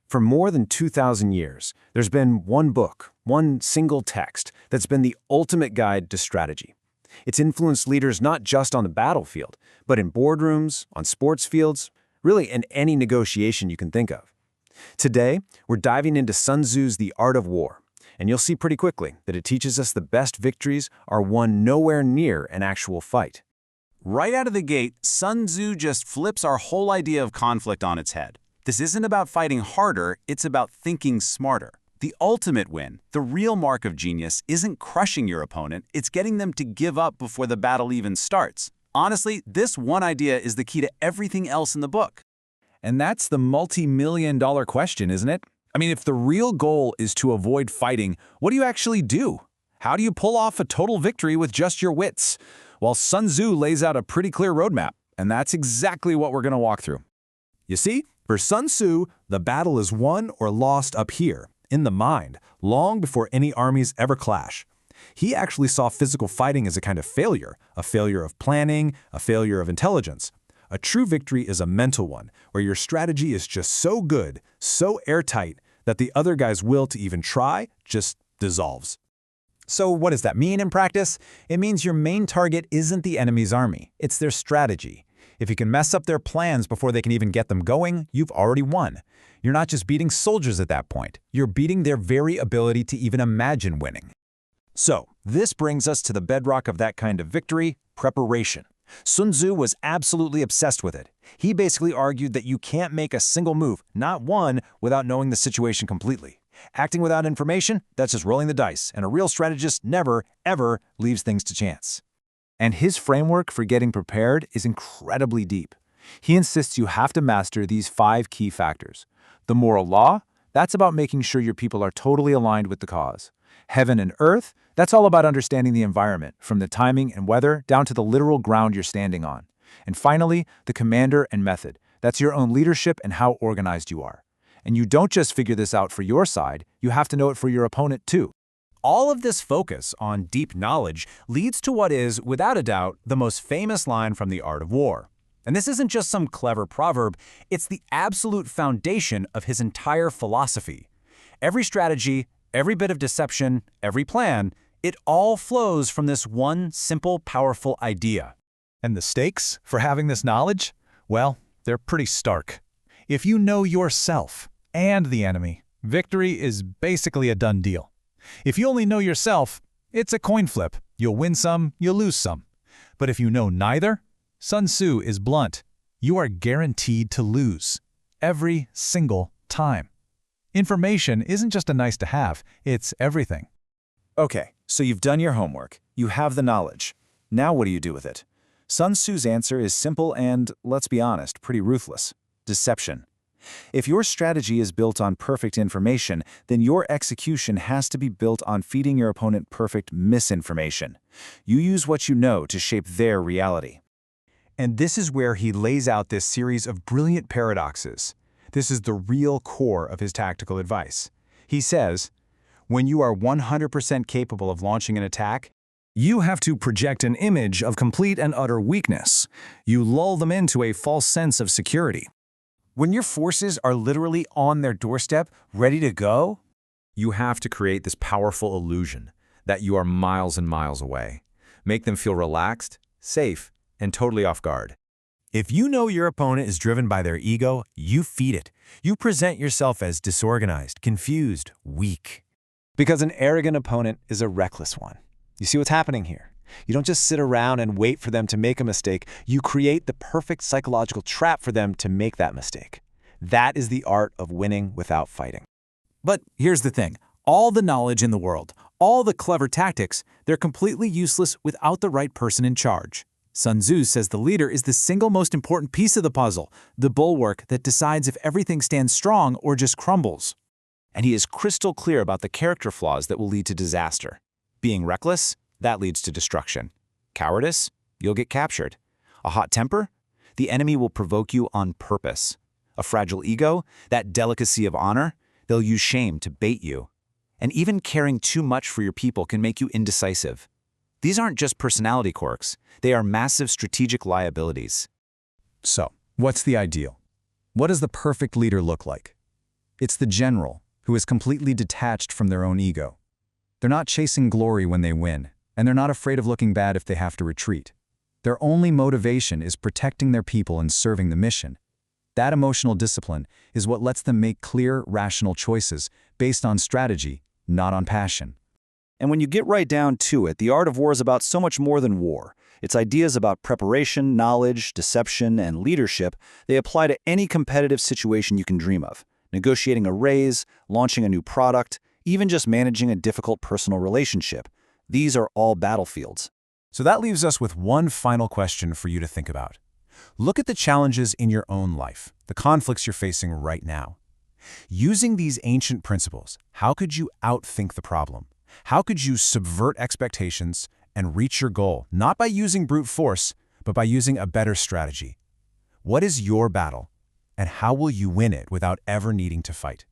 For more than 2,000 years, there's been one book, one single text, that's been the ultimate guide to strategy. It's influenced leaders not just on the battlefield, but in boardrooms, on sports fields, really in any negotiation you can think of. Today, we're diving into Sun Tzu's The Art of War, and you'll see pretty quickly that it teaches us the best victories are won nowhere near an actual fight. Right out of the gate, Sun Tzu just flips our whole idea of conflict on its head. This isn't about fighting harder, it's about thinking smarter. The ultimate win, the real mark of genius, isn't crushing your opponent, it's getting them to give up before the battle even starts. Honestly, this one idea is the key to everything else in the book. And that's the multi-million-dollar question, isn't it? I mean, if the real goal is to avoid fighting, what do you actually do? How do you pull off a total victory with just your wits? Well, Sun Tzu lays out a pretty clear roadmap, and that's exactly what we're going to walk through. You see, for Sun Tzu, the battle is won or lost up here, in the mind, long before any armies ever clash. He actually saw physical fighting as a kind of failure of planning, a failure of intelligence. A true victory is a mental one, where your strategy is just so good, so airtight, that the other guy's will to even try just dissolves. So what does that mean in practice? It means your main target isn't the enemy's army, it's their strategy. If you can mess up their plans before they can even get them going, you've already won. You're not just beating soldiers at that point, you're beating their very ability to even imagine winning. So, this brings us to the bedrock of that kind of victory, preparation. Sun Tzu was absolutely obsessed with it. He basically argued that you can't make a single move, not one, without knowing the situation completely. Acting without information, that's just rolling the dice, and a real strategist never, ever leaves things to chance. And his framework for getting prepared is incredibly deep. He insists you have to master these 5 key factors. The moral law, that's about making sure your people are totally aligned with the cause. Heaven and earth, that's all about understanding the environment, from the timing and weather down to the literal ground you're standing on. And finally, the commander and method. That's your own leadership and how organized you are. And you don't just figure this out for your side, you have to know it for your opponent too. All of this focus on deep knowledge leads to what is, without a doubt, the most famous line from The Art of War. And this isn't just some clever proverb, it's the absolute foundation of his entire philosophy. Every strategy, every bit of deception, every plan, it all flows from this one simple, powerful idea. And the stakes for having this knowledge? Well, they're pretty stark. If you know yourself and the enemy, victory is basically a done deal. If you only know yourself, it's a coin flip. You'll win some, you'll lose some. But if you know neither, Sun Tzu is blunt. You are guaranteed to lose. Every single time. Information isn't just a nice to have, it's everything. Okay, so you've done your homework. You have the knowledge. Now what do you do with it? Sun Tzu's answer is simple and, let's be honest, pretty ruthless. Deception. If your strategy is built on perfect information, then your execution has to be built on feeding your opponent perfect misinformation. You use what you know to shape their reality. And this is where he lays out this series of brilliant paradoxes. This is the real core of his tactical advice. He says, when you are 100% capable of launching an attack, You have to project an image of complete and utter weakness. You lull them into a false sense of security. When your forces are literally on their doorstep, ready to go, You have to create this powerful illusion that you are miles and miles away. Make them feel relaxed, safe, and totally off guard. if you know your opponent is driven by their ego, you feed it. You present yourself as disorganized, confused, weak. Because an arrogant opponent is a reckless one. You see what's happening here? You don't just sit around and wait for them to make a mistake. You create the perfect psychological trap for them to make that mistake. That is the art of winning without fighting. But here's the thing. All the knowledge in the world, all the clever tactics, they're completely useless without the right person in charge. Sun Tzu says the leader is the single most important piece of the puzzle, the bulwark that decides if everything stands strong or just crumbles. And he is crystal clear about the character flaws that will lead to disaster. Being reckless, that leads to destruction. Cowardice, you'll get captured. A hot temper, the enemy will provoke you on purpose. A fragile ego, that delicacy of honor, they'll use shame to bait you. And even caring too much for your people can make you indecisive. These aren't just personality quirks, they are massive strategic liabilities. So, what's the ideal? What does the perfect leader look like? It's the general, who is completely detached from their own ego. They're not chasing glory when they win, and they're not afraid of looking bad if they have to retreat. Their only motivation is protecting their people and serving the mission. That emotional discipline is what lets them make clear, rational choices based on strategy, not on passion. And when you get right down to it, the art of war is about so much more than war. Its ideas about preparation, knowledge, deception, and leadership, they apply to any competitive situation you can dream of. Negotiating a raise, launching a new product, even just managing a difficult personal relationship. These are all battlefields. So that leaves us with one final question for you to think about. Look at the challenges in your own life, the conflicts you're facing right now. Using these ancient principles, how could you outthink the problem? How could you subvert expectations and reach your goal, not by using brute force, but by using a better strategy? What is your battle, and how will you win it without ever needing to fight?